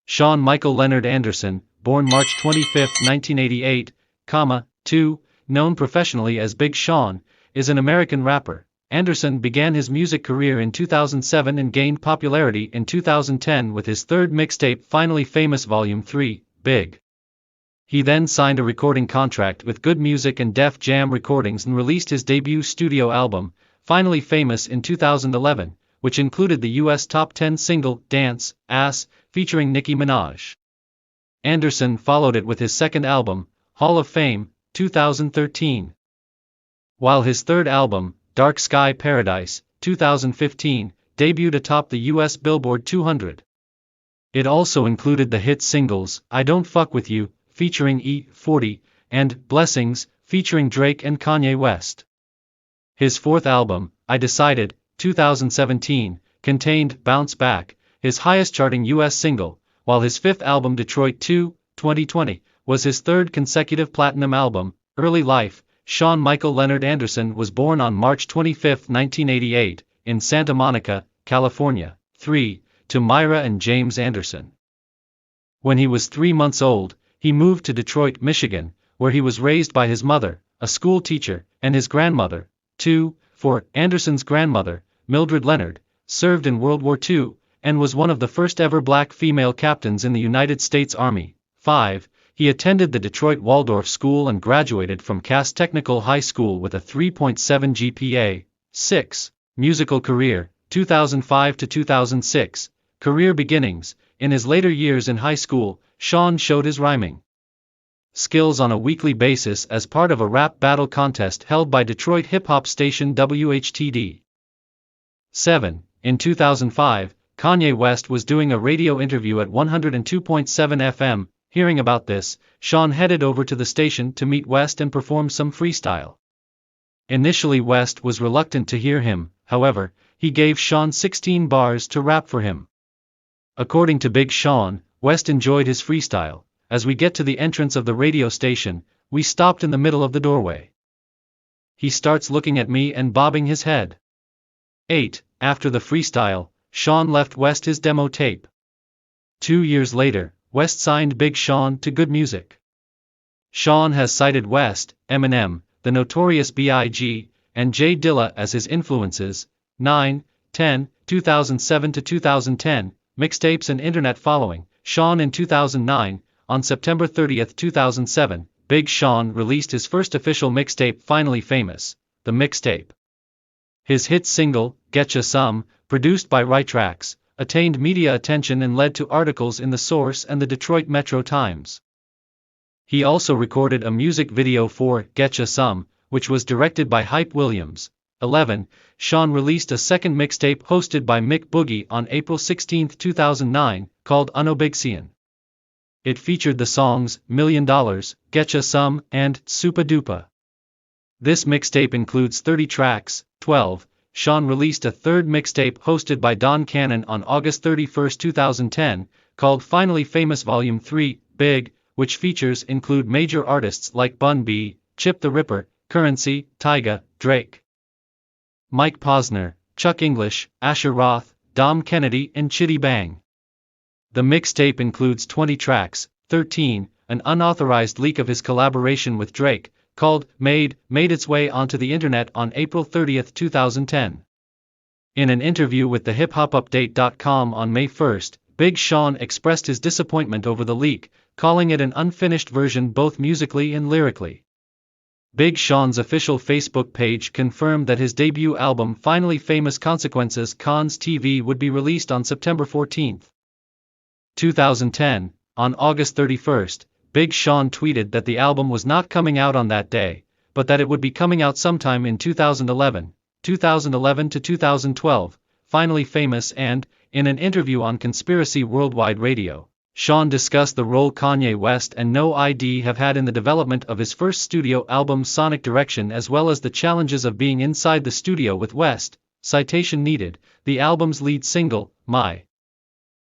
Sean Michael Leonard Anderson, born March 25, 1988, 2, known professionally as Big Sean, is an American rapper. Anderson began his music career in 2007 and gained popularity in 2010 with his third mixtape Finally Famous Volume 3, Big. He then signed a recording contract with Good Music and Def Jam Recordings and released his debut studio album, Finally Famous, in 2011, which included the US Top 10 single, Dance, Ass, featuring Nicki Minaj. Anderson followed it with his second album, Hall of Fame, 2013. While his third album, Dark Sky Paradise, 2015, debuted atop the US Billboard 200. It also included the hit singles, I Don't Fuck With You, featuring E40, and Blessings, featuring Drake and Kanye West. His fourth album, I Decided, 2017, contained Bounce Back, his highest-charting US single, while his fifth album Detroit 2, 2020, was his third consecutive platinum album. Early life. Sean Michael Leonard Anderson was born on March 25, 1988, in Santa Monica, California, 3, to Myra and James Anderson. When he was 3 months old, he moved to Detroit, Michigan, where he was raised by his mother, a school teacher, and his grandmother. 2, for Anderson's grandmother, Mildred Leonard, served in World War II, and was one of the first ever black female captains in the United States Army. 5. He attended the Detroit Waldorf School and graduated from Cass Technical High School with a 3.7 GPA. 6. Musical career, 2005 to 2006. Career beginnings. In his later years in high school, Sean showed his rhyming skills on a weekly basis as part of a rap battle contest held by Detroit hip-hop station WHTD. 7. In 2005, Kanye West was doing a radio interview at 102.7 FM. Hearing about this, Sean headed over to the station to meet West and perform some freestyle. Initially West was reluctant to hear him, however, he gave Sean 16 bars to rap for him. According to Big Sean, West enjoyed his freestyle. As we get to the entrance of the radio station, we stopped in the middle of the doorway. He starts looking at me and bobbing his head. 8. After the freestyle, Sean left West his demo tape. 2 years later, West signed Big Sean to Good Music. Sean has cited West, Eminem, the Notorious B.I.G., and Jay Dilla as his influences. 9, 10, 2007 to 2010, mixtapes and internet following. Sean in 2009, on September 30, 2007, Big Sean released his first official mixtape Finally Famous, the mixtape. His hit single, Getcha Some, produced by Right Tracks, attained media attention and led to articles in The Source and the Detroit Metro Times. He also recorded a music video for Getcha Some, which was directed by Hype Williams. 11. Sean released a second mixtape hosted by Mick Boogie on April 16, 2009, called Bigsean. It featured the songs $1 Million, Getcha Some, and Supa Dupa. This mixtape includes 30 tracks. 12. Sean released a third mixtape hosted by Don Cannon on August 31, 2010, called Finally Famous Volume 3, Big, which features include major artists like Bun B, Chip the Ripper, Currency, Tyga, Drake, Mike Posner, Chuck English, Asher Roth, Dom Kennedy and Chitty Bang. The mixtape includes 20 tracks. 13. An unauthorized leak of his collaboration with Drake, called made its way onto the internet on April 30, 2010. In an interview with the hiphopupdate.com on May 1, Big Sean expressed his disappointment over the leak, calling it an unfinished version both musically and lyrically. Big Sean's official Facebook page confirmed that his debut album Finally Famous Consequences Cons TV would be released on September 14, 2010. On August 31, Big Sean tweeted that the album was not coming out on that day, but that it would be coming out sometime in 2011 to 2012, Finally Famous. And, in an interview on Conspiracy Worldwide Radio, Sean discussed the role Kanye West and No ID have had in the development of his first studio album Sonic Direction, as well as the challenges of being inside the studio with West. Citation needed. The album's lead single, My